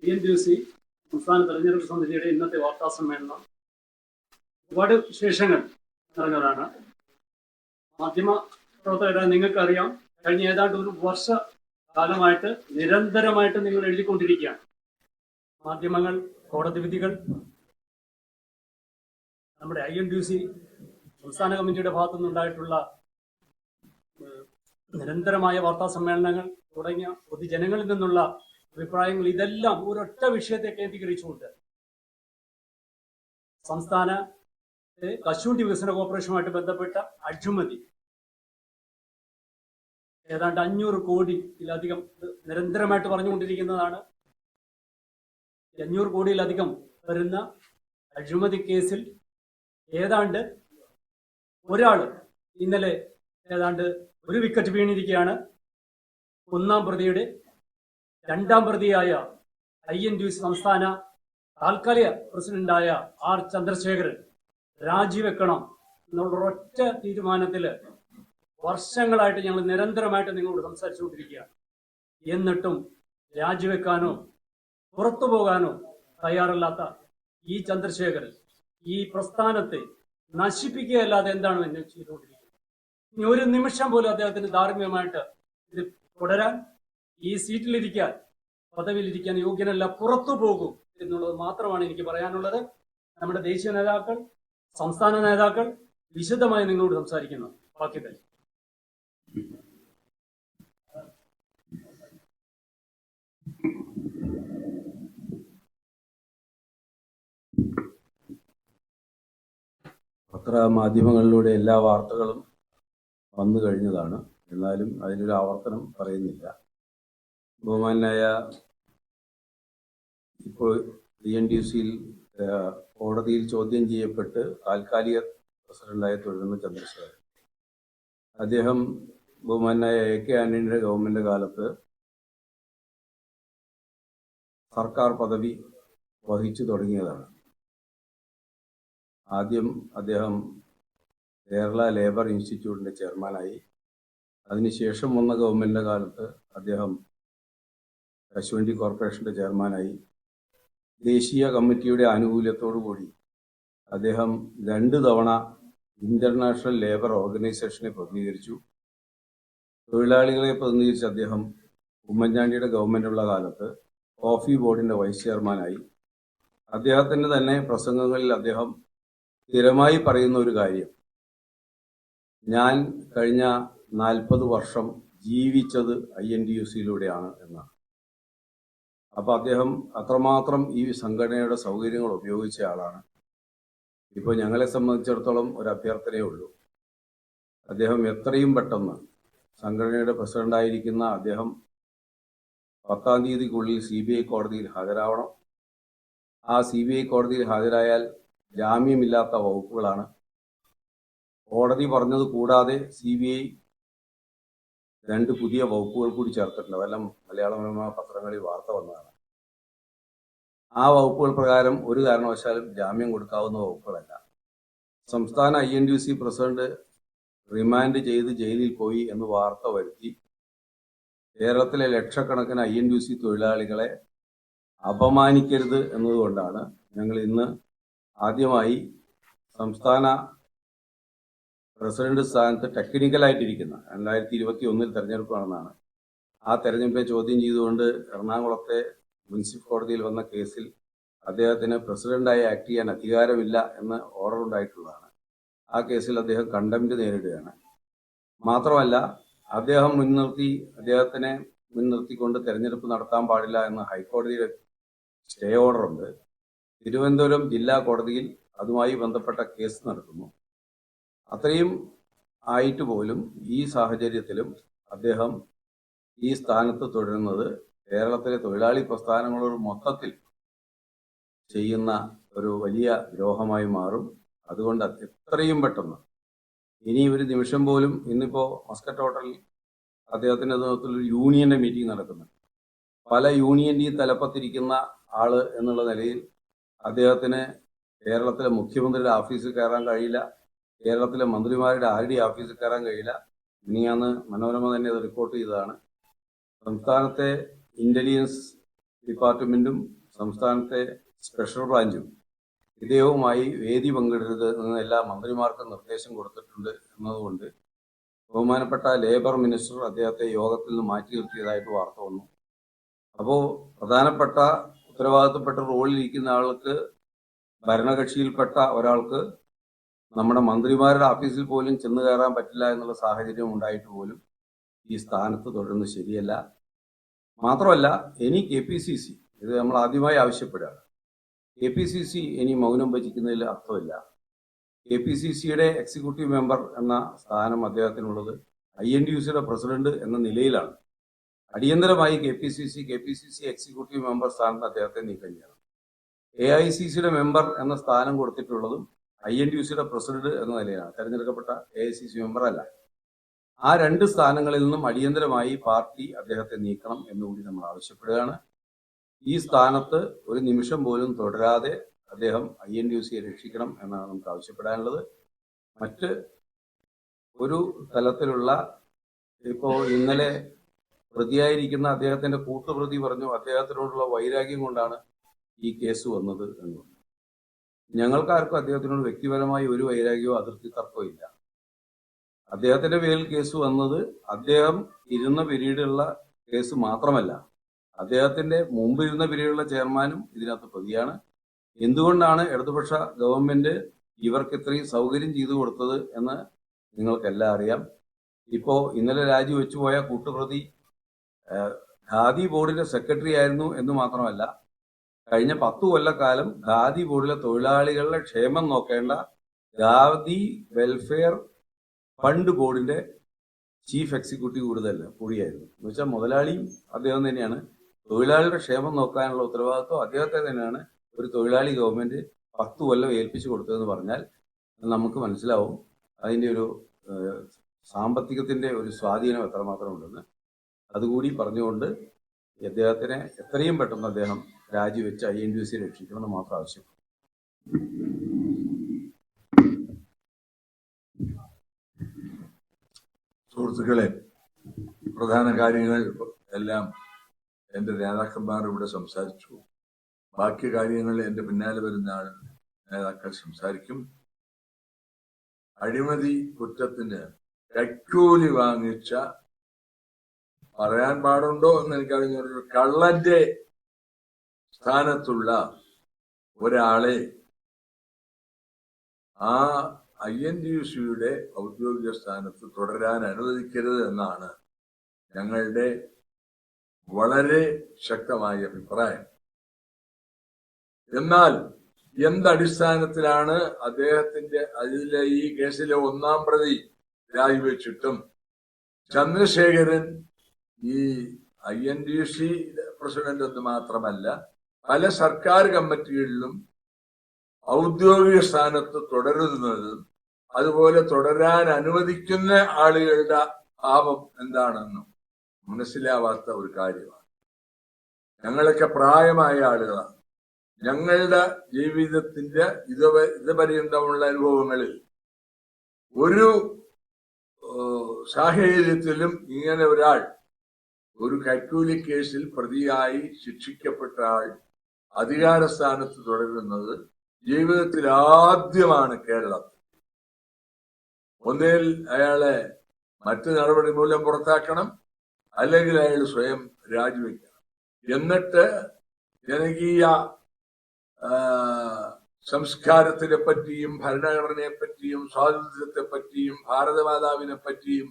TNPSC സംസ്ഥാന തെരഞ്ഞെടുപ്പ് സമിതിയുടെ ഇന്നത്തെ വാർത്താ സമ്മേളനം ഒരുപാട് വിശേഷങ്ങൾ നിറഞ്ഞതാണ്. മാധ്യമ പ്രവർത്തകരെ നിങ്ങൾക്കറിയാം, കഴിഞ്ഞ ഏതാണ്ട് ഒരു വർഷ കാലമായിട്ട് നിരന്തരമായിട്ട് നിങ്ങൾ എഴുതിക്കൊണ്ടിരിക്കുകയാണ്. മാധ്യമങ്ങൾ, കോടതി വിധികൾ, നമ്മുടെ INTUC സംസ്ഥാന കമ്മിറ്റിയുടെ ഭാഗത്തു നിന്നുണ്ടായിട്ടുള്ള നിരന്തരമായ വാർത്താ സമ്മേളനങ്ങൾ തുടങ്ങിയ പൊതുജനങ്ങളിൽ നിന്നുള്ള അഭിപ്രായങ്ങൾ, ഇതെല്ലാം ഒരൊറ്റ വിഷയത്തെ കേന്ദ്രീകരിച്ചുകൊണ്ട് സംസ്ഥാന കശുവണ്ടി വികസന കോർപ്പറേഷനുമായിട്ട് ബന്ധപ്പെട്ട അഴിമതി ഏതാണ്ട് 500 കോടിയിലധികം നിരന്തരമായിട്ട് പറഞ്ഞുകൊണ്ടിരിക്കുന്നതാണ്. 500 കോടിയിലധികം വരുന്ന അഴിമതി കേസിൽ ഏതാണ്ട് ഒരാൾ ഇന്നലെ ഏതാണ്ട് ഒരു വിക്കറ്റ് വീണിരിക്കുകയാണ്. ഒന്നാം പ്രതിയുടെ രണ്ടാം പ്രതിയായ INTUC സംസ്ഥാന താൽക്കാലിക പ്രസിഡന്റായ R ചന്ദ്രശേഖരൻ രാജിവെക്കണം എന്നുള്ള ഒറ്റ തീരുമാനത്തില് വർഷങ്ങളായിട്ട് ഞങ്ങൾ നിരന്തരമായിട്ട് നിങ്ങളോട് സംസാരിച്ചുകൊണ്ടിരിക്കുകയാണ്. എന്നിട്ടും രാജിവെക്കാനോ പുറത്തു പോകാനോ തയ്യാറല്ലാത്ത ഈ ചന്ദ്രശേഖരൻ ഈ പ്രസ്ഥാനത്തെ നശിപ്പിക്കുകയല്ലാതെ എന്താണ് എന്നെ ചെയ്തുകൊണ്ടിരിക്കുന്നത്? ഇനി ഒരു നിമിഷം പോലും അദ്ദേഹത്തിന് ധാർമ്മികമായിട്ട് ഇത് തുടരാൻ, ഈ സീറ്റിലിരിക്കാൻ, പദവിയിലിരിക്കാൻ യോഗ്യനല്ല, പുറത്തു പോകും എന്നുള്ളത് മാത്രമാണ് എനിക്ക് പറയാനുള്ളത്. നമ്മുടെ ദേശീയ നേതാക്കൾ, സംസ്ഥാന നേതാക്കൾ വിശദമായി നിങ്ങളോട് സംസാരിക്കുന്നു. ബാക്കി തന്നെ പത്രമാധ്യമങ്ങളിലൂടെ എല്ലാ വാർത്തകളും വന്നു കഴിഞ്ഞതാണ്. എന്നാലും അതിനൊരു ആവർത്തനം പറയുന്നില്ല. ബഹുമാനായ ഇപ്പോൾ TNTUCയിൽ കോടതിയിൽ ചോദ്യം ചെയ്യപ്പെട്ട് താൽക്കാലിക പ്രസിഡന്റായി തുടരുന്ന ചന്ദ്രശേഖരൻ, അദ്ദേഹം ബഹുമാനായ AK ആന്റണിയുടെ ഗവൺമെന്റ് കാലത്ത് സർക്കാർ പദവി വഹിച്ചു തുടങ്ങിയതാണ്. ആദ്യം അദ്ദേഹം കേരള ലേബർ ഇൻസ്റ്റിറ്റ്യൂട്ടിന്റെ ചെയർമാനായി. അതിനുശേഷം വന്ന ഗവൺമെന്റിന്റെ കാലത്ത് അദ്ദേഹം കശുവണ്ടി കോർപ്പറേഷന്റെ ചെയർമാനായി. ദേശീയ കമ്മിറ്റിയുടെ ആനുകൂല്യത്തോടുകൂടി അദ്ദേഹം 2 തവണ ഇന്റർനാഷണൽ ലേബർ ഓർഗനൈസേഷനെ പ്രതിനിധീകരിച്ചു. തൊഴിലാളികളെ പ്രതിനിധീകരിച്ച് അദ്ദേഹം ഉമ്മൻചാണ്ടിയുടെ ഗവൺമെന്റുള്ള കാലത്ത് കോഫി ബോർഡിന്റെ വൈസ് ചെയർമാനായി. അദ്ദേഹത്തിന്റെ തന്നെ പ്രസംഗങ്ങളിൽ അദ്ദേഹം സ്ഥിരമായി പറയുന്ന ഒരു കാര്യം, ഞാൻ കഴിഞ്ഞ 40 വർഷം ജീവിച്ചത് INTUCയിലൂടെയാണ് എന്നാണ്. അപ്പൊ അദ്ദേഹം അത്രമാത്രം ഈ സംഘടനയുടെ സൗകര്യങ്ങൾ ഉപയോഗിച്ച ആളാണ്. ഇപ്പോൾ ഞങ്ങളെ സംബന്ധിച്ചിടത്തോളം ഒരു അഭ്യർത്ഥനയേ ഉള്ളൂ. അദ്ദേഹം എത്രയും പെട്ടെന്ന് സംഘടനയുടെ പ്രസിഡന്റായിരിക്കുന്ന അദ്ദേഹം 10-ാം തീയതിക്കുള്ളിൽ CBI കോടതിയിൽ ഹാജരാവണം. ആ CBI കോടതിയിൽ ഹാജരായാൽ ജാമ്യമില്ലാത്ത വകുപ്പുകളാണ്. കോടതി പറഞ്ഞത് കൂടാതെ CBI 2 പുതിയ വകുപ്പുകൾ കൂടി ചേർത്തിട്ടുണ്ട്. അതെല്ലാം മലയാള മനോരമ പത്രങ്ങളിൽ വാർത്ത വന്നതാണ്. ആ വകുപ്പുകൾ പ്രകാരം ഒരു കാരണവശാലും ജാമ്യം കൊടുക്കാവുന്ന വകുപ്പുകളല്ല. സംസ്ഥാന INTUC പ്രസിഡന്റ് റിമാൻഡ് ചെയ്ത് ജയിലിൽ പോയി എന്ന് വാർത്ത വരുത്തി കേരളത്തിലെ ലക്ഷക്കണക്കിന് INTUC തൊഴിലാളികളെ അപമാനിക്കരുത് എന്നതുകൊണ്ടാണ് ഞങ്ങൾ ഇന്ന് ആദ്യമായി സംസ്ഥാന പ്രസിഡന്റ് സ്ഥാനത്ത് ടെക്നിക്കലായിട്ടിരിക്കുന്ന 2021 തെരഞ്ഞെടുപ്പ് നടന്നതാണ്. ആ തെരഞ്ഞെടുപ്പിനെ ചോദ്യം ചെയ്തുകൊണ്ട് എറണാകുളത്തെ മുനിസിപ്പൽ കോടതിയിൽ വന്ന കേസിൽ അദ്ദേഹത്തിന് പ്രസിഡന്റായി ആക്ട് ചെയ്യാൻ അധികാരമില്ല എന്ന് ഓർഡർ ഉണ്ടായിട്ടുള്ളതാണ്. ആ കേസിൽ അദ്ദേഹം കണ്ടംപ്റ്റ് നേരിടുകയാണ്. മാത്രമല്ല, അദ്ദേഹത്തിനെ മുൻനിർത്തിക്കൊണ്ട് തെരഞ്ഞെടുപ്പ് നടത്താൻ പാടില്ല എന്ന് ഹൈക്കോടതിയുടെ സ്റ്റേ ഓർഡർ ഉണ്ട്. തിരുവനന്തപുരം ജില്ലാ കോടതിയിൽ അതുമായി ബന്ധപ്പെട്ട കേസ് നടക്കുന്നു. അത്രയും ആയിട്ട് പോലും ഈ സാഹചര്യത്തിലും അദ്ദേഹം ഈ സ്ഥാനത്ത് തുടരുന്നത് കേരളത്തിലെ തൊഴിലാളി പ്രസ്ഥാനങ്ങളോട് മൊത്തത്തിൽ ചെയ്യുന്ന ഒരു വലിയ ദ്രോഹമായി മാറും. അതുകൊണ്ട് എത്രയും പെട്ടെന്ന്, ഇനി ഒരു നിമിഷം പോലും, ഇന്നിപ്പോ മസ്കറ്റ് ഹോട്ടലിൽ അദ്ദേഹത്തിന്റെ നേതൃത്വത്തിൽ ഒരു യൂണിയന്റെ മീറ്റിംഗ് നടക്കുന്നുണ്ട്. പല യൂണിയന്റെയും തലപ്പത്തിരിക്കുന്ന ആള് എന്നുള്ള നിലയിൽ അദ്ദേഹത്തിന് കേരളത്തിലെ മുഖ്യമന്ത്രിയുടെ ഓഫീസിൽ കയറാൻ കഴിയില്ല, കേരളത്തിലെ മന്ത്രിമാരുടെ ആരുടെയും ഓഫീസിൽ കയറാൻ കഴിയില്ല. ഇനിയാന്ന് മനോരമ തന്നെ അത് റിപ്പോർട്ട് ചെയ്തതാണ്. സംസ്ഥാനത്തെ ഇന്റലിജൻസ് ഡിപ്പാർട്ട്മെന്റും സംസ്ഥാനത്തെ സ്പെഷ്യൽ ബ്രാഞ്ചും ഇദ്ദേഹവുമായി വേദി പങ്കിടരുത് എന്ന് എല്ലാ മന്ത്രിമാർക്കും നിർദ്ദേശം കൊടുത്തിട്ടുണ്ട് എന്നതുകൊണ്ട് ബഹുമാനപ്പെട്ട ലേബർ മിനിസ്റ്റർ അദ്ദേഹത്തെ യോഗത്തിൽ നിന്ന് മാറ്റി നിർത്തിയതായിട്ട് വാർത്ത വന്നു. അപ്പോൾ പ്രധാനപ്പെട്ട ഉത്തരവാദിത്തപ്പെട്ട റോളിലിരിക്കുന്ന ആൾക്ക്, ഭരണകക്ഷിയിൽപ്പെട്ട ഒരാൾക്ക് നമ്മുടെ മന്ത്രിമാരുടെ ഓഫീസിൽ പോലും ചെന്ന് കയറാൻ പറ്റില്ല എന്നുള്ള സാഹചര്യം ഉണ്ടായിട്ട് പോലും ഈ സ്ഥാനത്ത് തുടരുന്നത് ശരിയല്ല. മാത്രമല്ല, ഇനി KPCC, ഇത് നമ്മൾ ആദ്യമായി ആവശ്യപ്പെടുകയാണ്, KPCC ഇനി മൗനം ഭജിക്കുന്നതിൽ അർത്ഥമില്ല. KPCCയുടെ എക്സിക്യൂട്ടീവ് മെമ്പർ എന്ന സ്ഥാനം അദ്ദേഹത്തിനുള്ളത് INTUCയുടെ പ്രസിഡന്റ് എന്ന നിലയിലാണ്. അടിയന്തരമായി KPCC എക്സിക്യൂട്ടീവ് മെമ്പർ സ്ഥാനത്ത് അദ്ദേഹത്തെ നീക്കം ചെയ്യണം. AICCയുടെ മെമ്പർ എന്ന സ്ഥാനം കൊടുത്തിട്ടുള്ളതും INTUCയുടെ പ്രസിഡന്റ് എന്ന നിലയിലാണ്, തെരഞ്ഞെടുക്കപ്പെട്ട AICC മെമ്പർ അല്ല. ആ രണ്ട് സ്ഥാനങ്ങളിൽ നിന്നും അടിയന്തരമായി പാർട്ടി അദ്ദേഹത്തെ നീക്കണം എന്നുകൂടി നമ്മൾ ആവശ്യപ്പെടുകയാണ്. ഈ സ്ഥാനത്ത് ഒരു നിമിഷം പോലും തുടരാതെ അദ്ദേഹം INTUCയെ രക്ഷിക്കണം എന്നാണ് നമുക്ക് ആവശ്യപ്പെടാനുള്ളത്. മറ്റ് ഒരു തലത്തിലുള്ള, ഇപ്പോൾ ഇന്നലെ പ്രതിയായിരിക്കുന്ന അദ്ദേഹത്തിന്റെ കൂട്ടുപ്രതി പറഞ്ഞു അദ്ദേഹത്തിനോടുള്ള വൈരാഗ്യം കൊണ്ടാണ് ഈ കേസ് വന്നത് എന്ന്. ഞങ്ങൾക്കാർക്കും അദ്ദേഹത്തിനോട് വ്യക്തിപരമായി ഒരു വൈരാഗ്യമോ അതിർത്തി തർക്കമോ ഇല്ല. അദ്ദേഹത്തിന്റെ പേരിൽ കേസ് വന്നത് അദ്ദേഹം ഇരുന്ന പിരീഡുള്ള കേസ് മാത്രമല്ല, അദ്ദേഹത്തിന്റെ മുമ്പ് ഇരുന്ന പിരീഡുള്ള ചെയർമാനും ഇതിനകത്ത് പ്രതിയാണ്. എന്തുകൊണ്ടാണ് ഇടതുപക്ഷ ഗവൺമെന്റ് ഇവർക്ക് ഇത്രയും സൗകര്യം ചെയ്തു കൊടുത്തത് എന്ന് നിങ്ങൾക്കെല്ലാം അറിയാം. ഇപ്പോ ഇന്നലെ രാജിവെച്ചു പോയ കൂട്ടുപ്രതി ഖാദി ബോർഡിന്റെ സെക്രട്ടറി ആയിരുന്നു എന്ന് മാത്രമല്ല, കഴിഞ്ഞ 10 കൊല്ലക്കാലം ഖാദി ബോർഡിലെ തൊഴിലാളികളുടെ ക്ഷേമം നോക്കേണ്ട ഖാദി വെൽഫെയർ ഫണ്ട് ബോർഡിന്റെ ചീഫ് എക്സിക്യൂട്ടീവ് കൂടിയായിരുന്നു. എന്ന് വെച്ചാൽ മുതലാളിയും അദ്ദേഹം തന്നെയാണ്. തൊഴിലാളിയുടെ ക്ഷേമം നോക്കാനുള്ള ഉത്തരവാദിത്വം അദ്ദേഹത്തെ തന്നെയാണ് ഒരു തൊഴിലാളി ഗവൺമെന്റ് 10 കൊല്ലം ഏൽപ്പിച്ചു കൊടുത്തതെന്ന് പറഞ്ഞാൽ നമുക്ക് മനസ്സിലാവും അതിന്റെ ഒരു സാമ്പത്തികത്തിന്റെ ഒരു സ്വാധീനം എത്രമാത്രം ഉണ്ടെന്ന്. അതുകൂടി പറഞ്ഞുകൊണ്ട് അദ്ദേഹത്തിനെ എത്രയും പെട്ടെന്ന് അദ്ദേഹം രാജിവെച്ച് INTUC രക്ഷിക്കണമെന്ന് മാത്രം ആവശ്യം. സുഹൃത്തുക്കളെ, പ്രധാന കാര്യങ്ങൾ എല്ലാം എൻ്റെ നേതാക്കന്മാർ ഇവിടെ സംസാരിച്ചു. ബാക്കി കാര്യങ്ങൾ എൻ്റെ പിന്നാലെ വരുന്ന നേതാക്കൾ സംസാരിക്കും. അഴിമതി കുറ്റത്തിന് കൈക്കൂലി വാങ്ങിച്ച, പറയാൻ പാടുണ്ടോ എന്ന് എനിക്കറിഞ്ഞൊരു കള്ളന്റെ സ്ഥാനത്തുള്ള ഒരാളെ ആ INTUCയുടെ ഔദ്യോഗിക സ്ഥാനത്ത് തുടരാൻ അനുവദിക്കരുത് എന്നാണ് ഞങ്ങളുടെ വളരെ ശക്തമായ അഭിപ്രായം. എന്നാൽ എന്തടിസ്ഥാനത്തിലാണ് അദ്ദേഹത്തിന്റെ അതിലെ ഈ കേസിലെ 1-ാം പ്രതി രാജിവെച്ചിട്ടും ചന്ദ്രശേഖരൻ ഈ INTUC പ്രസിഡന്റ് എന്ന് മാത്രമല്ല പല സർക്കാർ കമ്മിറ്റികളിലും ഔദ്യോഗിക സ്ഥാനത്ത് തുടരുന്നതും അതുപോലെ തുടരാൻ അനുവദിക്കുന്ന ആളുകളുടെ ഭാവം എന്താണെന്നും മനസ്സിലാവാത്ത ഒരു കാര്യമാണ്. ഞങ്ങളൊക്കെ പ്രായമായ ആളുകളാണ്. ഞങ്ങളുടെ ജീവിതത്തിന്റെ ഇതുപര്യന്തമുള്ള അനുഭവങ്ങളിൽ ഒരു സാഹചര്യത്തിലും ഇങ്ങനെ ഒരാൾ ഒരു കൈക്കൂലി കേസിൽ പ്രതിയായി ശിക്ഷിക്കപ്പെട്ട ആൾ അധികാര സ്ഥാനത്ത് തുടരുന്നത് ജീവിതത്തിൽ ആദ്യമാണ് കേരളത്തിൽ. ഒന്നിൽ അയാളെ മറ്റു നടപടി മൂലം പുറത്താക്കണം, അല്ലെങ്കിൽ അയാൾ സ്വയം രാജിവെക്കണം. എന്നിട്ട് ജനകീയ സംസ്കാരത്തിനെ പറ്റിയും ഭരണഘടനയെ പറ്റിയും സ്വാതന്ത്ര്യത്തെ പറ്റിയും ഭാരതമാതാവിനെ പറ്റിയും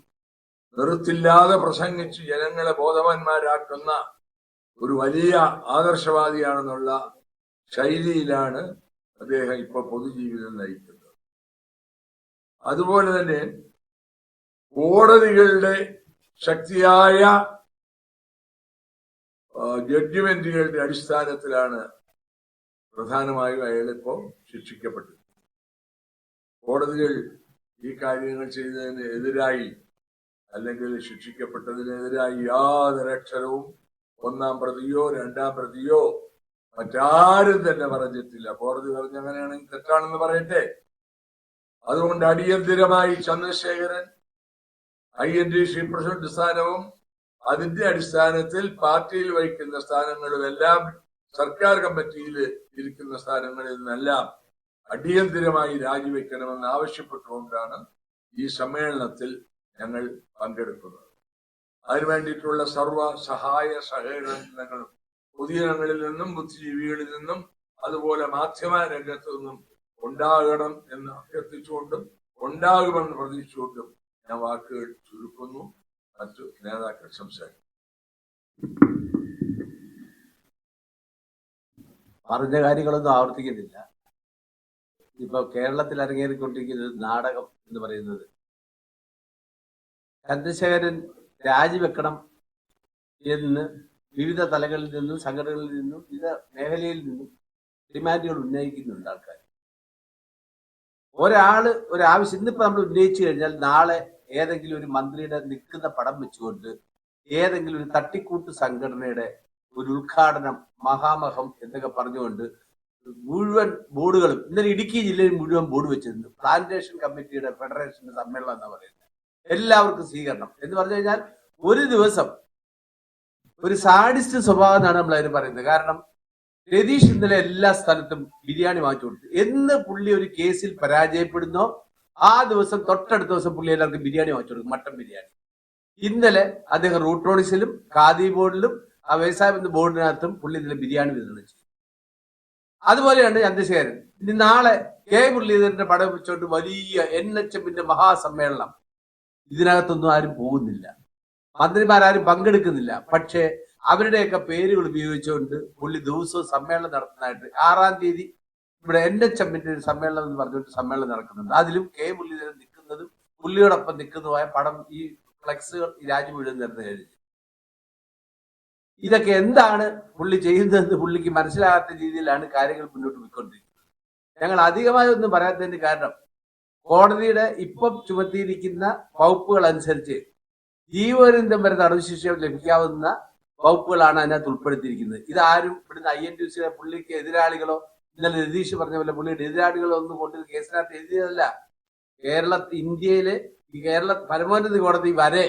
നിർത്തില്ലാതെ പ്രസംഗിച്ച് ജനങ്ങളെ ബോധവാന്മാരാക്കുന്ന ഒരു വലിയ ആദർശവാദിയാണെന്നുള്ള ശൈലിയിലാണ് അദ്ദേഹം ഇപ്പൊ പൊതുജീവിതം നയിക്കുന്നത്. അതുപോലെ തന്നെ കോടതികളുടെ ശക്തിയായ ജഡ്ജ്മെന്റുകളുടെ അടിസ്ഥാനത്തിലാണ് പ്രധാനമായും അയാളിപ്പോ ശിക്ഷിക്കപ്പെട്ടത്. കോടതികൾ ഈ കാര്യങ്ങൾ ചെയ്തതിന് എതിരായി അല്ലെങ്കിൽ ശിക്ഷിക്കപ്പെട്ടതിനെതിരായി യാതൊരക്ഷരവും 1-ാം പ്രതിയോ 2-ാം പ്രതിയോ മറ്റാരും തന്നെ പറഞ്ഞിട്ടില്ല. കോടതി പറഞ്ഞങ്ങനെയാണെങ്കിൽ തെറ്റാണെന്ന് പറയട്ടെ. അതുകൊണ്ട് അടിയന്തിരമായി ചന്ദ്രശേഖരൻ INTUC പ്രസിഡന്റ് സ്ഥാനവും അതിന്റെ അടിസ്ഥാനത്തിൽ പാർട്ടിയിൽ വഹിക്കുന്ന സ്ഥാനങ്ങളുമെല്ലാം സർക്കാർ കമ്മിറ്റിയിൽ ഇരിക്കുന്ന സ്ഥാനങ്ങളിൽ നിന്നെല്ലാം അടിയന്തിരമായി രാജിവെക്കണമെന്ന് ആവശ്യപ്പെട്ടുകൊണ്ടാണ് ഈ സമ്മേളനത്തിൽ ഞങ്ങൾ പങ്കെടുക്കുന്നത്. അതിനുവേണ്ടിയിട്ടുള്ള സർവ സഹായ സഹകരണങ്ങളും പൊതുജനങ്ങളിൽ നിന്നും ബുദ്ധിജീവികളിൽ നിന്നും അതുപോലെ മാധ്യമ രംഗത്തു നിന്നും ഉണ്ടാകണം എന്ന് അഭ്യർത്ഥിച്ചുകൊണ്ടും ഉണ്ടാകുമെന്ന് പ്രതീക്ഷിച്ചുകൊണ്ടും ഞാൻ വാക്കുകൾ ചുരുക്കുന്നു. മറ്റു നേതാക്കൾ സംസാരിക്കും. പറഞ്ഞ കാര്യങ്ങളൊന്നും ആവർത്തിക്കുന്നില്ല. ഇപ്പൊ കേരളത്തിൽ അരങ്ങേറിക്കൊണ്ടിരിക്കുന്ന ഒരു നാടകം എന്ന് പറയുന്നത് ചന്ദ്രശേഖരൻ രാജിവെക്കണം എന്ന് വിവിധ തലങ്ങളിൽ നിന്നും സംഘടനകളിൽ നിന്നും വിവിധ മേഖലയിൽ നിന്നും ഡിമാൻഡുകൾ ഉന്നയിക്കുന്നുണ്ട് ആൾക്കാർ. ഒരാവശ്യം ഇന്നിപ്പോ നമ്മൾ ഉന്നയിച്ചു കഴിഞ്ഞാൽ നാളെ ഏതെങ്കിലും ഒരു മന്ത്രിയുടെ നിൽക്കുന്ന പടം വെച്ചുകൊണ്ട് ഏതെങ്കിലും ഒരു തട്ടിക്കൂട്ട് സംഘടനയുടെ ഒരു ഉദ്ഘാടനം മഹാമഹം എന്നൊക്കെ പറഞ്ഞുകൊണ്ട് മുഴുവൻ ബോർഡുകളും ഇന്നലെ ഇടുക്കി ജില്ലയിൽ മുഴുവൻ ബോർഡ് വെച്ചിരുന്നു. പ്ലാന്റേഷൻ കമ്മിറ്റിയുടെ ഫെഡറേഷന്റെ സമ്മേളനം എന്നാ പറയുന്നത്. എല്ലാവർക്കും സ്വീകരണം എന്ന് പറഞ്ഞു കഴിഞ്ഞാൽ ഒരു ദിവസം ഒരു സാഡിസ്റ്റ് സ്വഭാവം എന്നാണ് നമ്മൾ അതിന് പറയുന്നത്. കാരണം രതീഷ് ഇന്നലെ എല്ലാ സ്ഥലത്തും ബിരിയാണി വാങ്ങിച്ചു കൊടുത്തു. എന്ന് പുള്ളി ഒരു കേസിൽ പരാജയപ്പെടുന്നോ ആ ദിവസം തൊട്ടടുത്ത ദിവസം പുള്ളി എല്ലാവർക്കും ബിരിയാണി വാങ്ങിച്ചു കൊടുക്കും, മട്ടൻ ബിരിയാണി. ഇന്നലെ അദ്ദേഹം റൂട്രോണിസിലും ഖാദി ബോർഡിലും ആ വ്യവസായ ബന്ധ ബോർഡിനകത്തും പുള്ളി ഇന്നലെ ബിരിയാണി വിതരണം ചെയ്തു. അതുപോലെയാണ് ചന്ദ്രശേഖരൻ. ഇനി നാളെ കെ മുരളീധരന്റെ പടം വെച്ചുകൊണ്ട് വലിയ NHMന്റെ മഹാസമ്മേളനം. ഇതിനകത്തൊന്നും ആരും പോകുന്നില്ല, മന്ത്രിമാരും പങ്കെടുക്കുന്നില്ല. പക്ഷേ അവരുടെയൊക്കെ പേരുകൾ ഉപയോഗിച്ചുകൊണ്ട് പുള്ളി ദിവസവും സമ്മേളനം നടത്തുന്നതായിട്ട് 6-ാം തീയതി ഇവിടെ NHMന്റെ ഒരു സമ്മേളനം എന്ന് പറഞ്ഞുകൊണ്ട് സമ്മേളനം നടക്കുന്നുണ്ട്. അതിലും കെ മുരളീധരൻ നിൽക്കുന്നതും പുള്ളിയോടൊപ്പം നിൽക്കുന്നതുമായ പടം ഈ ഫ്ലെക്സുകൾ ഈ രാജ്യം മുഴുവൻ നിരന്ന് കഴിഞ്ഞു. ഇതൊക്കെ എന്താണ് പുള്ളി ചെയ്യുന്നതെന്ന് പുള്ളിക്ക് മനസ്സിലാകാത്ത രീതിയിലാണ് കാര്യങ്ങൾ മുന്നോട്ട് പോയിക്കൊണ്ടിരിക്കുന്നത്. ഞങ്ങൾ അധികമായി ഒന്നും പറയാത്തതിന് കാരണം കോടതിയുടെ ഇപ്പം ചുമത്തിയിരിക്കുന്ന വകുപ്പുകൾ അനുസരിച്ച് ജീവപര്യന്തം വരെ തടവ് ശിക്ഷ ലഭിക്കാവുന്ന വകുപ്പുകളാണ് അതിനകത്ത് ഉൾപ്പെടുത്തിയിരിക്കുന്നത്. ഇതാരും ഇവിടുന്ന് INTUCയുടെ പുള്ളിക്ക് എതിരാളികളോ ഇന്നലെ രതീഷ് പറഞ്ഞ പോലെ പുള്ളിയുടെ എതിരാളികളോ ഒന്നും കൊണ്ട് കേസിനകത്ത് എഴുതിയതല്ല. ഇന്ത്യയിലെ ഈ കേരള പരമോന്നത കോടതി വരെ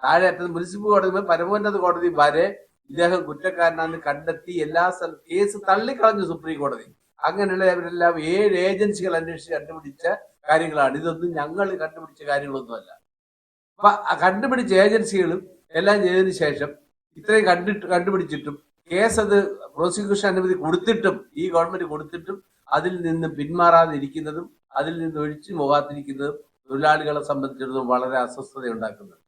താഴെ മുനിസിപ്പൽ കോടതി പരമോന്നത കോടതി വരെ ഇദ്ദേഹം കുറ്റക്കാരനാണെന്ന് കണ്ടെത്തി എല്ലാ കേസ് തള്ളിക്കളഞ്ഞു സുപ്രീം കോടതി. അങ്ങനെയുള്ളവരെല്ലാം 7 ഏജൻസികൾ അന്വേഷിച്ച് കണ്ടുപിടിച്ച കാര്യങ്ങളാണ്. ഇതൊന്നും ഞങ്ങൾ കണ്ടുപിടിച്ച കാര്യങ്ങളൊന്നുമല്ല. അപ്പൊ കണ്ടുപിടിച്ച ഏജൻസികളും എല്ലാം ചെയ്തതിനു ശേഷം ഇത്രയും കണ്ടുപിടിച്ചിട്ടും കേസ് അത് പ്രോസിക്യൂഷൻ അനുമതി കൊടുത്തിട്ടും ഈ ഗവൺമെന്റ് കൊടുത്തിട്ടും അതിൽ നിന്ന് പിന്മാറാതെ ഇരിക്കുന്നതും അതിൽ നിന്ന് ഒഴിച്ചു പോകാതിരിക്കുന്നതും തൊഴിലാളികളെ സംബന്ധിച്ചിടത്തോളം വളരെ അസ്വസ്ഥത ഉണ്ടാക്കുന്നത്.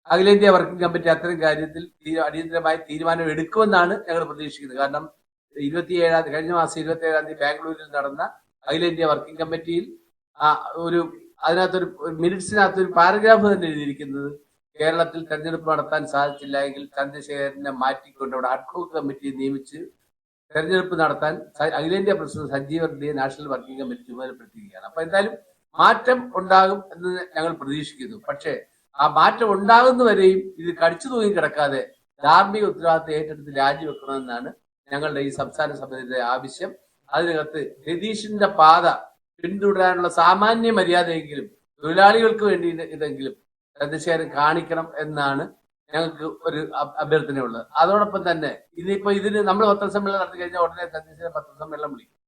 അഖിലേന്ത്യാ വർക്കിംഗ് കമ്മിറ്റി അത്തരം കാര്യത്തിൽ അടിയന്തരമായി തീരുമാനം എടുക്കുമെന്നാണ് ഞങ്ങൾ പ്രതീക്ഷിക്കുന്നത്. കാരണം കഴിഞ്ഞ മാസം 27-ാം തീയതി ബാംഗ്ലൂരിൽ നടന്ന അഖിലേന്ത്യാ വർക്കിംഗ് കമ്മിറ്റിയിൽ അതിനകത്തൊരു മിനിറ്റ്സിനകത്തൊരു പാരഗ്രാഫ് തന്നെ എഴുതിയിരിക്കുന്നത് കേരളത്തിൽ തെരഞ്ഞെടുപ്പ് നടത്താൻ സാധിച്ചില്ല എങ്കിൽ ചന്ദ്രശേഖരനെ മാറ്റിക്കൊണ്ട് അവിടെ അഡ്ഹോക് കമ്മിറ്റി നിയമിച്ച് തെരഞ്ഞെടുപ്പ് നടത്താൻ അഖിലേന്ത്യാ പ്രസിഡന്റ് സഞ്ജീവ് റെഡ്ഡിയെ നാഷണൽ വർക്കിംഗ് കമ്മിറ്റി ചുമതലപ്പെടുത്തിയിരിക്കുകയാണ്. അപ്പൊ എന്തായാലും മാറ്റം ഉണ്ടാകും എന്ന് ഞങ്ങൾ പ്രതീക്ഷിക്കുന്നു. പക്ഷേ ആ മാറ്റം ഉണ്ടാകുന്നവരെയും ഇത് കടിച്ചു തൂങ്ങി കിടക്കാതെ ധാർമ്മിക ഉത്തരവാദിത്തം ഏറ്റെടുത്ത് രാജിവെക്കണമെന്നാണ് ഞങ്ങളുടെ ഈ സംസ്ഥാന സമിതിയുടെ ആവശ്യം. അതിനകത്ത് രതീഷിന്റെ പാത പിന്തുടരാനുള്ള സാമാന്യ മര്യാദയെങ്കിലും തൊഴിലാളികൾക്ക് വേണ്ടി ഇതെങ്കിലും ചന്ദ്രശേഖരൻ കാണിക്കണം എന്നാണ് ഞങ്ങൾക്ക് ഒരു അഭ്യർത്ഥനയുള്ളത്. അതോടൊപ്പം തന്നെ ഇതിന് നമ്മൾ പത്രസമ്മേളനം നടത്തി കഴിഞ്ഞാൽ ഉടനെ ചന്ദ്രശേഖരൻ പത്രസമ്മേളനം വിളിക്കും.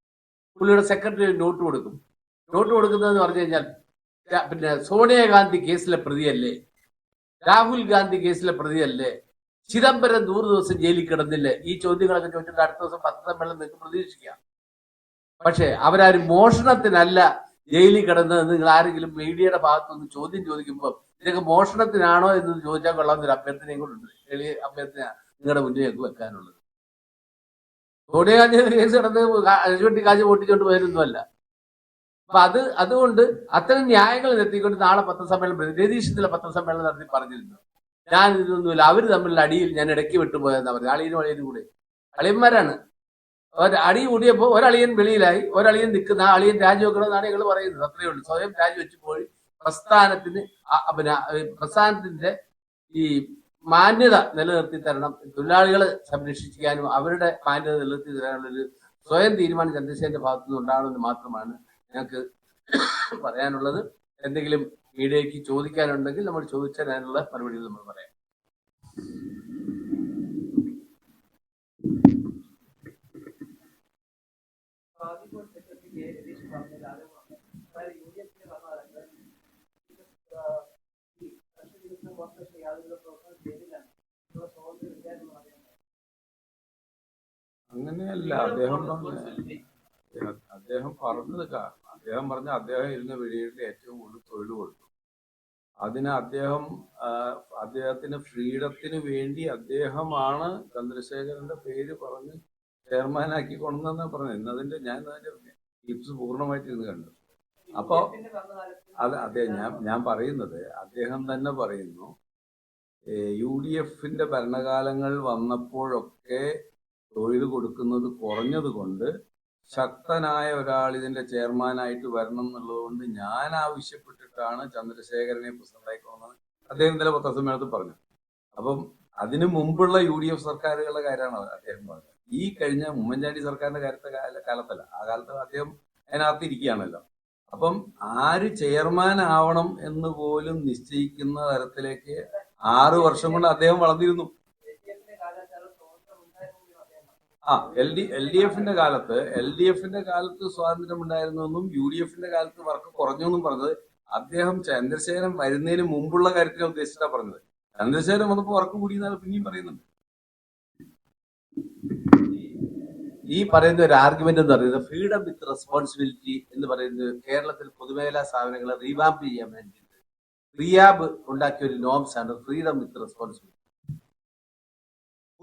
പുള്ളിയുടെ സെക്രട്ടറി നോട്ട് കൊടുക്കും. നോട്ട് കൊടുക്കുന്നതെന്ന് പറഞ്ഞു കഴിഞ്ഞാൽ പിന്നെ സോണിയാഗാന്ധി കേസിലെ പ്രതിയല്ലേ, രാഹുൽ ഗാന്ധി കേസിലെ പ്രതിയല്ലേ, ചിദംബരം 100 ദിവസം ജയിലിൽ കിടന്നില്ലേ, ഈ ചോദ്യങ്ങളൊക്കെ ചോദിച്ചിട്ട് അടുത്ത ദിവസം പത്രസമ്മേളനം നിങ്ങൾക്ക് പ്രതീക്ഷിക്കാം. പക്ഷെ അവരാരും മോഷണത്തിനല്ല ജയിലിൽ കിടന്നതെന്ന് നിങ്ങൾ ആരെങ്കിലും മീഡിയയുടെ ഭാഗത്തുനിന്ന് ചോദ്യം ചോദിക്കുമ്പോൾ ഇതൊക്കെ മോഷണത്തിനാണോ എന്ന് ചോദിച്ചാൽ കൊള്ളാവുന്ന ഒരു അഭ്യർത്ഥനയും കൊണ്ടുണ്ട്. എളിയ അഭ്യർത്ഥന നിങ്ങളുടെ മുന്നിലേക്ക് വെക്കാനുള്ളത്. സോണിയാഗാന്ധി കേസ് കിടന്ന് കാശ് പൊട്ടിച്ചോണ്ട് പോയിരുന്നല്ല. അപ്പൊ അതുകൊണ്ട് അത്തരം ന്യായങ്ങൾ നിർത്തിക്കൊണ്ട് നാളെ പത്രസമ്മേളനം രതീഷത്തിലെ പത്രസമ്മേളനം നടത്തി പറഞ്ഞിരുന്നു. ഞാൻ ഇതൊന്നുമില്ല, അവര് തമ്മിലുള്ള അടിയിൽ ഞാൻ ഇടയ്ക്ക് വിട്ടുപോയെന്നാ പറഞ്ഞത്. അളിയനും അളിയനും കൂടെ അളിയന്മാരാണ്. അടി കൂടിയപ്പോൾ ഒരളിയൻ വെളിയിലായി, ഒരളിയൻ നിൽക്കുന്ന ആ അളിയൻ രാജിവെക്കണമെന്നാണ് ഞങ്ങൾ പറയുന്നത്. അത്രയേ ഉള്ളൂ. സ്വയം രാജിവെച്ച് പോയി പ്രസ്ഥാനത്തിന്റെ ഈ മാന്യത നിലനിർത്തി തരണം, തൊഴിലാളികളെ സംരക്ഷിക്കാനും അവരുടെ മാന്യത നിലനിർത്തി തരാനുള്ളൊരു സ്വയം തീരുമാനം ചന്ദ്രശേഖരന്റെ ഭാഗത്തുനിന്ന് ഉണ്ടാകണമെന്ന് മാത്രമാണ് ഞങ്ങൾക്ക് പറയാനുള്ളത്. എന്തെങ്കിലും മീഡിയയ്ക്ക് ചോദിക്കാനുണ്ടെങ്കിൽ നമ്മൾ ചോദിച്ചാൽ അതിനുള്ള മറുപടികൾ നമ്മൾ പറയാം. അങ്ങനെയല്ല അദ്ദേഹം പറഞ്ഞത് അദ്ദേഹം ഇരുന്ന വീടുകളിൽ ഏറ്റവും കൂടുതൽ തൊഴിൽ കൊടുത്തു. അതിന് അദ്ദേഹത്തിന് ഫ്രീഡത്തിന് വേണ്ടി അദ്ദേഹമാണ് ചന്ദ്രശേഖരന്റെ പേര് പറഞ്ഞ് ചെയർമാനാക്കി കൊണ്ടുവന്നാ പറഞ്ഞത്. ഇന്നതിന്റെ ഞാൻ അതിന്റെ ടിപ്സ് പൂർണ്ണമായിട്ട് ഇരുന്ന് കണ്ടു. അപ്പോ അതെ ഞാൻ പറയുന്നത്, അദ്ദേഹം തന്നെ പറയുന്നു, UDF ഭരണകാലങ്ങൾ വന്നപ്പോഴൊക്കെ തൊഴിൽ കൊടുക്കുന്നത് കുറഞ്ഞത് കൊണ്ട് ശക്തനായ ഒരാൾ ഇതിന്റെ ചെയർമാനായിട്ട് വരണം എന്നുള്ളത് കൊണ്ട് ഞാൻ ആവശ്യപ്പെട്ടിട്ടാണ് ചന്ദ്രശേഖരനെ പ്രസിഡന്റായി കൊണ്ടുവന്നത് അദ്ദേഹം ഇന്നലെ പത്രസമ്മേളനത്തിൽ പറഞ്ഞു. അപ്പം അതിനു മുമ്പുള്ള UDF സർക്കാരുകളുടെ കാര്യമാണ് അദ്ദേഹം പറഞ്ഞത്. ഈ കഴിഞ്ഞ ഉമ്മൻചാണ്ടി സർക്കാരിന്റെ കാലത്തല്ല, ആ കാലത്ത് അദ്ദേഹം അതിനകത്ത് ഇരിക്കുകയാണല്ലോ. അപ്പം ആര് ചെയർമാൻ ആവണം എന്ന് പോലും നിശ്ചയിക്കുന്ന തരത്തിലേക്ക് 6 വർഷം കൊണ്ട് അദ്ദേഹം വളർന്നിരുന്നു. LDF കാലത്ത് സ്വാതന്ത്ര്യം ഉണ്ടായിരുന്നെന്നും UDF കാലത്ത് വർക്ക് കുറഞ്ഞു എന്നും പറഞ്ഞത് അദ്ദേഹം ചന്ദ്രശേഖരൻ വരുന്നതിന് മുമ്പുള്ള കാര്യത്തിനെ ഉദ്ദേശിച്ചിട്ടാണ് പറഞ്ഞത്. ചന്ദ്രശേഖരൻ വന്നപ്പോ വർക്ക് കൂടിയെന്നാണ് പിന്നെയും പറയുന്നുണ്ട്. ഈ പറയുന്ന ഒരു ആർഗ്യുമെന്റ് എന്ന് പറയുന്നത് ഫ്രീഡം വിത്ത് റെസ്പോൺസിബിലിറ്റി എന്ന് പറയുന്നത് കേരളത്തിൽ പൊതുമേഖലാ സ്ഥാപനങ്ങളെ റീവാമ്പ് ചെയ്യാൻ വേണ്ടിയിട്ട് റിയാബ് ഉണ്ടാക്കിയ ഒരു നോംസ് ആണ് ഫ്രീഡം വിത്ത് റെസ്പോൺസിബിലിറ്റി.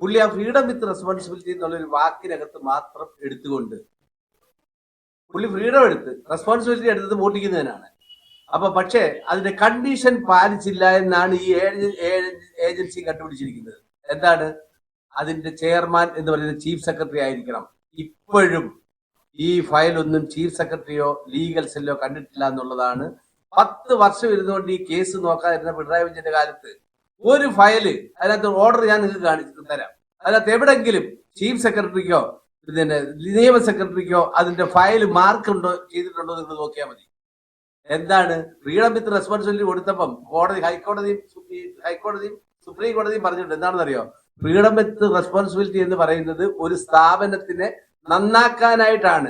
പുള്ളി ആ ഫ്രീഡം വിത്ത് റെസ്പോൺസിബിലിറ്റി എന്നുള്ളൊരു വാക്കിനകത്ത് മാത്രം എടുത്തുകൊണ്ട് പുള്ളി ഫ്രീഡം എടുത്ത് റെസ്പോൺസിബിലിറ്റി എടുത്തത് വോട്ടിക്കുന്നതിനാണ്. അപ്പൊ പക്ഷേ അതിന്റെ കണ്ടീഷൻ പാലിച്ചില്ല എന്നാണ് ഈ ഏജൻസി കണ്ടുപിടിച്ചിരിക്കുന്നത്. എന്താണ്? അതിന്റെ ചെയർമാൻ എന്ന് പറയുന്നത് ചീഫ് സെക്രട്ടറി ആയിരിക്കണം. ഇപ്പോഴും ഈ ഫയലൊന്നും ചീഫ് സെക്രട്ടറിയോ ലീഗൽ സെല്ലോ കണ്ടിട്ടില്ല എന്നുള്ളതാണ്. 10 വർഷം ഇരുന്നുകൊണ്ട് ഈ കേസ് നോക്കാതിരുന്ന പിണറായി വിജയന്റെ കാലത്ത് ഒരു ഫയല് അതിനകത്ത് ഓർഡർ ഞാൻ നിങ്ങൾക്ക് കാണിച്ചു തരാം. അതിനകത്ത് എവിടെങ്കിലും ചീഫ് സെക്രട്ടറിക്കോ പിന്നെ നിയമ സെക്രട്ടറിക്കോ അതിന്റെ ഫയൽ മാർക്ക് ഉണ്ടോ ചെയ്തിട്ടുണ്ടോ നിങ്ങൾ നോക്കിയാൽ മതി. എന്താണ്? ഫ്രീഡം വിത്ത് റെസ്പോൺസിബിലിറ്റി കൊടുത്തപ്പം ഹൈക്കോടതിയും സുപ്രീം കോടതിയും പറഞ്ഞിട്ടുണ്ട്. എന്താണെന്നറിയോ? ഫ്രീഡം വിത്ത് റെസ്പോൺസിബിലിറ്റി എന്ന് പറയുന്നത് ഒരു സ്ഥാപനത്തിനെ നന്നാക്കാനായിട്ടാണ്,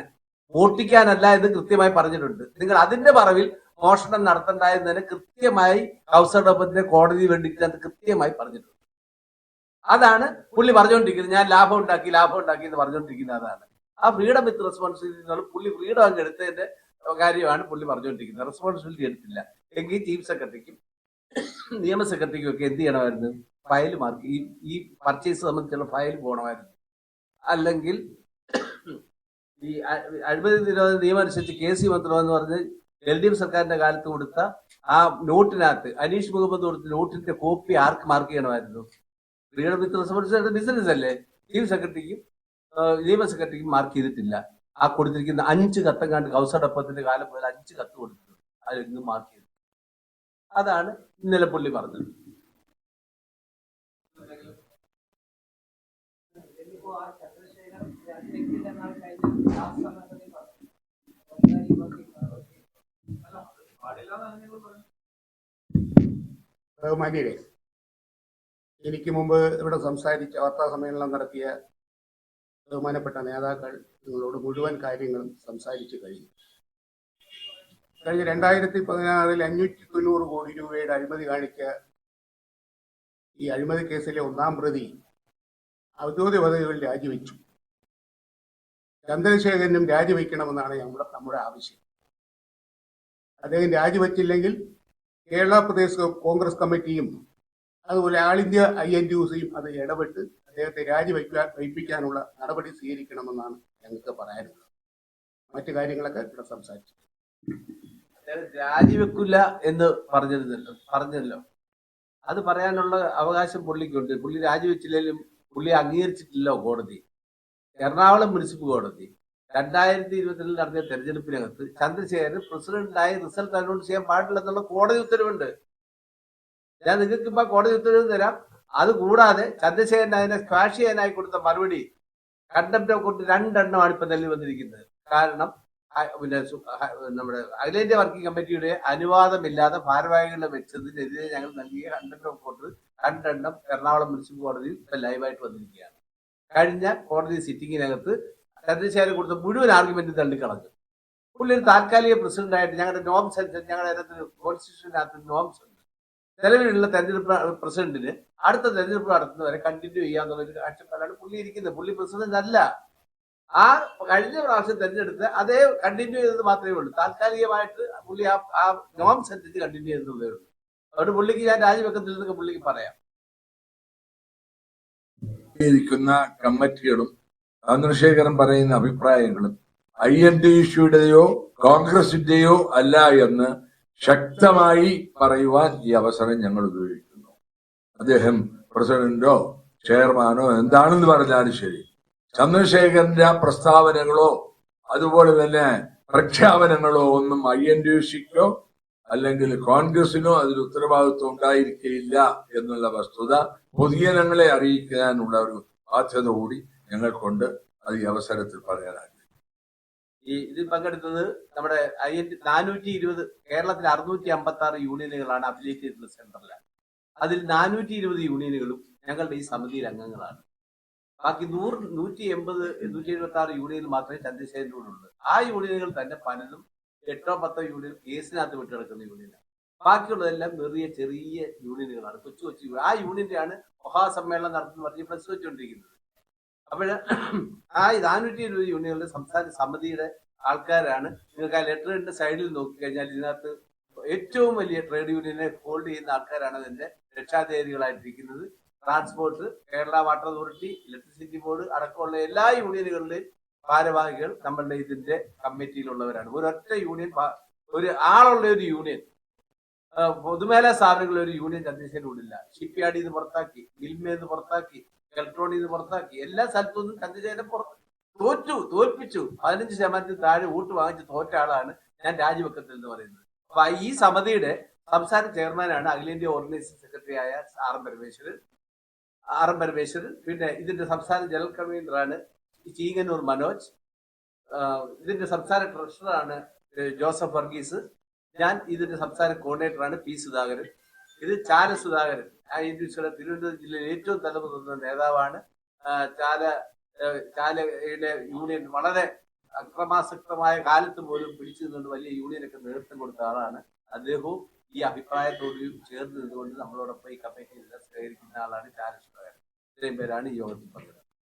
ഓട്ടിക്കാനല്ല എന്ന് കൃത്യമായി പറഞ്ഞിട്ടുണ്ട്. നിങ്ങൾ അതിന്റെ പറവിൽ മോഷണം നടത്തണ്ട എന്നതിന് കൃത്യമായി കൗസഡപ്പത്തിന്റെ കോടതി വേണ്ടിയിട്ട് അത് കൃത്യമായി പറഞ്ഞിട്ടുണ്ട്. അതാണ് പുള്ളി പറഞ്ഞുകൊണ്ടിരിക്കുന്നത്. ഞാൻ ലാഭം ഉണ്ടാക്കി എന്ന് പറഞ്ഞുകൊണ്ടിരിക്കുന്നത് അതാണ്. ആ ഫ്രീഡം വിത്ത് റെസ്പോൺസിബിലിറ്റി എന്നുള്ള പുള്ളി ഫ്രീഡം അങ്ങ് എടുത്തതിന്റെ കാര്യമാണ് പുള്ളി പറഞ്ഞുകൊണ്ടിരിക്കുന്നത്. റെസ്പോൺസിബിലിറ്റി എടുത്തില്ല എങ്കിൽ ചീഫ് സെക്രട്ടറിക്കും നിയമ സെക്രട്ടറിക്കും ഒക്കെ എന്ത് ചെയ്യണമായിരുന്നു? ഫയൽ മാർക്ക്, ഈ പർച്ചേസ് സംബന്ധിച്ചുള്ള ഫയൽ പോകണമായിരുന്നു. അല്ലെങ്കിൽ ഈ അഴിമതി നിരോധന നിയമം അനുസരിച്ച് KC മന്ത്രം എന്ന് പറഞ്ഞ് LDF സർക്കാരിന്റെ കാലത്ത് കൊടുത്ത ആ നോട്ടിനകത്ത് അനീഷ് മുഹമ്മദ് കൊടുത്ത നോട്ടിന്റെ കോപ്പി ആർക്ക് മാർക്ക് ചെയ്യണമായിരുന്നു? ഫ്രീഡം വിത്ത് റെസ്പോൺസിബിലിറ്റി ബിസിനസ് അല്ലേ? ചീഫ് സെക്രട്ടറിക്കും നിയമ സെക്രട്ടറിക്കും മാർക്ക് ചെയ്തിട്ടില്ല. ആ കൊടുത്തിരിക്കുന്ന 5 കത്തം കണ്ട് കൗസഡപ്പത്തിന്റെ കാലം മുതൽ 5 കത്ത് കൊടുത്തിട്ടുണ്ട്. അതിലൊന്നും മാർക്ക് ചെയ്തു. അതാണ് ഇന്നലെ പുള്ളി പറഞ്ഞത്. ബഹുമാന്യരെ, എനിക്ക് മുമ്പ് ഇവിടെ സംസാരിച്ച വാർത്താ സമ്മേളനം നടത്തിയ ബഹുമാനപ്പെട്ട നേതാക്കൾ നിങ്ങളോട് മുഴുവൻ കാര്യങ്ങളും സംസാരിച്ചു കഴിഞ്ഞു. കഴിഞ്ഞ 2016 590 കോടി രൂപയുടെ അഴിമതി കാണിച്ച ഈ അഴിമതി കേസിലെ 1-ാം പ്രതി ഔദ്യോഗിക പദവികൾ രാജിവെച്ചു. ചന്ദ്രശേഖരനും രാജിവെക്കണമെന്നാണ് നമ്മുടെ ആവശ്യം. അദ്ദേഹം രാജിവെച്ചില്ലെങ്കിൽ കേരള പ്രദേശ് കോൺഗ്രസ് കമ്മിറ്റിയും അതുപോലെ ആൾ ഇന്ത്യ INTUCയും അത് ഇടപെട്ട് അദ്ദേഹത്തെ വയ്പ്പിക്കാനുള്ള നടപടി സ്വീകരിക്കണമെന്നാണ് ഞങ്ങൾക്ക് പറയാനുള്ളത്. മറ്റു കാര്യങ്ങളൊക്കെ ഇവിടെ സംസാരിച്ചു. രാജിവെക്കില്ല എന്ന് പറഞ്ഞല്ലോ. അത് പറയാനുള്ള അവകാശം പുള്ളിക്കുണ്ട്. പുള്ളി രാജിവെച്ചില്ലെങ്കിലും പുള്ളി അംഗീകരിച്ചിട്ടില്ലോ കോടതി. എറണാകുളം മുനിസിപ്പൽ കോടതി 2022 നടത്തിയ തെരഞ്ഞെടുപ്പിനകത്ത് ചന്ദ്രശേഖരൻ പ്രസിഡന്റായി റിസൾട്ട് അനൗൺസ് ചെയ്യാൻ പാടില്ലെന്നുള്ള കോടതി ഉത്തരവുണ്ട്. ഞാൻ നിങ്ങൾക്ക് ഇപ്പൊ കോടതി ഉത്തരവ് തരാം. അതുകൂടാതെ ചന്ദ്രശേഖരൻ അതിനെ സ്ക്വാഷ് ചെയ്യാനായി കൊടുത്ത മറുപടി കണ്ടംപ്റ്റ് കൊണ്ട് 2 എണ്ണമാണ് ഇപ്പൊ നിലവിൽ വന്നിരിക്കുന്നത്. കാരണം പിന്നെ നമ്മുടെ അഖിലേന്ത്യാ വർക്കിംഗ് കമ്മിറ്റിയുടെ അനുവാദമില്ലാതെ ഭാരവാഹികളെ വെച്ചതിനെതിരെ ഞങ്ങൾ നൽകിയ കണ്ടംപ്റ്റ് ഓഫ് കോർട്ട് രണ്ടെണ്ണം എറണാകുളം മുനിസിപ്പൽ കോടതിയിൽ ഇപ്പൊ ലൈവായിട്ട് വന്നിരിക്കുകയാണ്. കഴിഞ്ഞ കോടതി സിറ്റിങ്ങിനകത്ത് ചന്ദ്രശേഖരൻ കൊടുത്ത മുഴുവൻ ആർഗ്യുമെന്റ് തള്ളിക്കളഞ്ഞു. പുള്ളി ഒരു താൽക്കാലിക പ്രസിഡന്റായിട്ട് ഞങ്ങളുടെ നോംസ് അനുസരിച്ച് ഞങ്ങളുടെ കോൺസ്റ്റിറ്റ്യൂഷനകത്ത് നോംസ് ഉണ്ട്. നിലവിലുള്ള തെരഞ്ഞെടുപ്പ് പ്രസിഡന്റിന് അടുത്ത തെരഞ്ഞെടുപ്പ് നടത്തുന്നവരെ കണ്ടിന്യൂ ചെയ്യാന്നുള്ളൊരു കാഴ്ചപ്പാടാണ് പുള്ളി ഇരിക്കുന്നത്. പുള്ളി പ്രസിഡന്റ് അല്ല. ആ കഴിഞ്ഞ പ്രാവശ്യം തെരഞ്ഞെടുത്ത് അതേ കണ്ടിന്യൂ ചെയ്തത് മാത്രമേ ഉള്ളൂ. താൽക്കാലികമായിട്ട് പുള്ളി ആ നോംസ് അനുസരിച്ച് കണ്ടിന്യൂ ചെയ്തതേ ഉള്ളൂ. അതുകൊണ്ട് പുള്ളിക്ക് ഞാൻ രാജിവെക്കത്തില്ലെന്നൊക്കെ പുള്ളിക്ക് പറയാം. ഇരിക്കുന്ന കമ്മിറ്റികളും ചന്ദ്രശേഖരൻ പറയുന്ന അഭിപ്രായങ്ങളും INTUCയുടെയോ കോൺഗ്രസിന്റെയോ അല്ല എന്ന് ശക്തമായി പറയുവാൻ ഈ അവസരം ഞങ്ങൾ ഉപയോഗിക്കുന്നു. അദ്ദേഹം പ്രസിഡന്റോ ചെയർമാനോ എന്താണെന്ന് പറഞ്ഞാലും ശരി, ചന്ദ്രശേഖരന്റെ പ്രസ്താവനകളോ അതുപോലെ തന്നെ പ്രഖ്യാപനങ്ങളോ ഒന്നും INTUCക്കോ അല്ലെങ്കിൽ കോൺഗ്രസിനോ അതിൽ ഉത്തരവാദിത്വം ഉണ്ടായിരിക്കില്ല എന്നുള്ള വസ്തുത പൊതുജനങ്ങളെ അറിയിക്കാനുള്ള ഒരു ബാധ്യത കൂടി ഞങ്ങൾക്കുണ്ട്. അത് ഈ അവസരത്തിൽ പറയാനാണ്. ഇതിൽ പങ്കെടുത്തത് നമ്മുടെ 420 കേരളത്തിൽ 656 യൂണിയനുകളാണ് അഫിലിയേറ്റ് ചെയ്തിട്ടുള്ള സെന്ററിലാണ്. അതിൽ 420 യൂണിയനുകളും ഞങ്ങളുടെ ഈ സമിതിയിൽ അംഗങ്ങളാണ്. ബാക്കി 180 176 യൂണിയനിൽ മാത്രമേ ചന്ദ്രശേഖരനോടുള്ളൂ. ആ യൂണിയനുകൾ തന്നെ പലതും 8 10 യൂണിയൻ കേസിനകത്ത് വിട്ട് കിടക്കുന്ന യൂണിയനാണ്. ബാക്കിയുള്ളതെല്ലാം ചെറിയ ചെറിയ യൂണിയനുകളാണ്, കൊച്ചു കൊച്ചു. ആ യൂണിയന്റെയാണ് മഹാസമ്മേളനം നടത്തുന്ന പറഞ്ഞ് പ്രസ് വെച്ചുകൊണ്ടിരിക്കുന്നത്. അപ്പോൾ ആ 420 യൂണിയനുകളുടെ സംസ്ഥാന സമിതിയുടെ ആൾക്കാരാണ്. നിങ്ങൾക്ക് ആ ലെറ്ററിന്റെ സൈഡിൽ നോക്കിക്കഴിഞ്ഞാൽ ഇതിനകത്ത് ഏറ്റവും വലിയ ട്രേഡ് യൂണിയനെ ഹോൾഡ് ചെയ്യുന്ന ആൾക്കാരാണ് അതിന്റെ രക്ഷാധികാരികളായിട്ടിരിക്കുന്നത്. Transport, Kerala water authority, electricity board അടക്കമുള്ള എല്ലാ യൂണിയനുകളുടെയും ഭാരവാഹികൾ നമ്മളുടെ ഇതിന്റെ കമ്മിറ്റിയിലുള്ളവരാണ്. ഒരൊറ്റ യൂണിയൻ, ഒരു ആളുള്ള ഒരു യൂണിയൻ, പൊതുമേഖലാ സ്ഥാപനങ്ങളിൽ ഒരു യൂണിയൻ ചന്ദ്രശേഖരനില്ല. ഷിപ്പ്യാർഡിൽ നിന്ന് പുറത്താക്കി, മിൽമയിൽ നിന്ന് പുറത്താക്കി, ഇലക്ട്രോണിൽ നിന്ന് പുറത്താക്കി, എല്ലാ സ്ഥലത്തുനിന്നും ചന്ദ്രശേഖരൻ തോൽപ്പിച്ചു. 15% താഴെ വോട്ട് വാങ്ങിച്ച് തോറ്റ ആളാണ് ഞാൻ രാജിവെക്കത്തിൽ എന്ന് പറയുന്നത്. അപ്പൊ ഈ സമിതിയുടെ സംസ്ഥാന ചെയർമാനാണ് അഖിലേന്ത്യാ ഓർഗനൈസിംഗ് സെക്രട്ടറി ആയ ആർ എം പരമേശ്വരൻ. പിന്നെ ഇതിന്റെ സംസ്ഥാന ജനറൽ കൺവീനറാണ് ചീങ്ങന്നൂർ മനോജ്. ഇതിന്റെ സംസ്ഥാന ട്രഷററാണ് ജോസഫ് വർഗീസ്. ഞാൻ ഇതിന്റെ സംസ്ഥാന കോർഡിനേറ്ററാണ് പി സുധാകരൻ. ഇത് ചാല സുധാകരൻ INTUCയുടെ തിരുവനന്തപുരം ജില്ലയിൽ ഏറ്റവും തലമുതിർന്ന നേതാവാണ്. ചാലയുടെ യൂണിയൻ വളരെ അക്രമാസക്തമായ കാലത്ത് പോലും പിടിച്ചു നിന്നുകൊണ്ട് വലിയ യൂണിയനൊക്കെ നേതൃത്വം കൊടുത്ത ആളാണ്. അദ്ദേഹവും ഈ അഭിപ്രായത്തോട് ചേർന്ന് നിന്നുകൊണ്ട് നമ്മളോടൊപ്പം ഈ കമ്മിറ്റിയിൽ സഹകരിക്കുന്ന ആളാണ് ചാല സുധാകരൻ. ഇത്രയും പേരാണ് ഈ യോഗത്തിൽ പങ്കെടുത്തത്.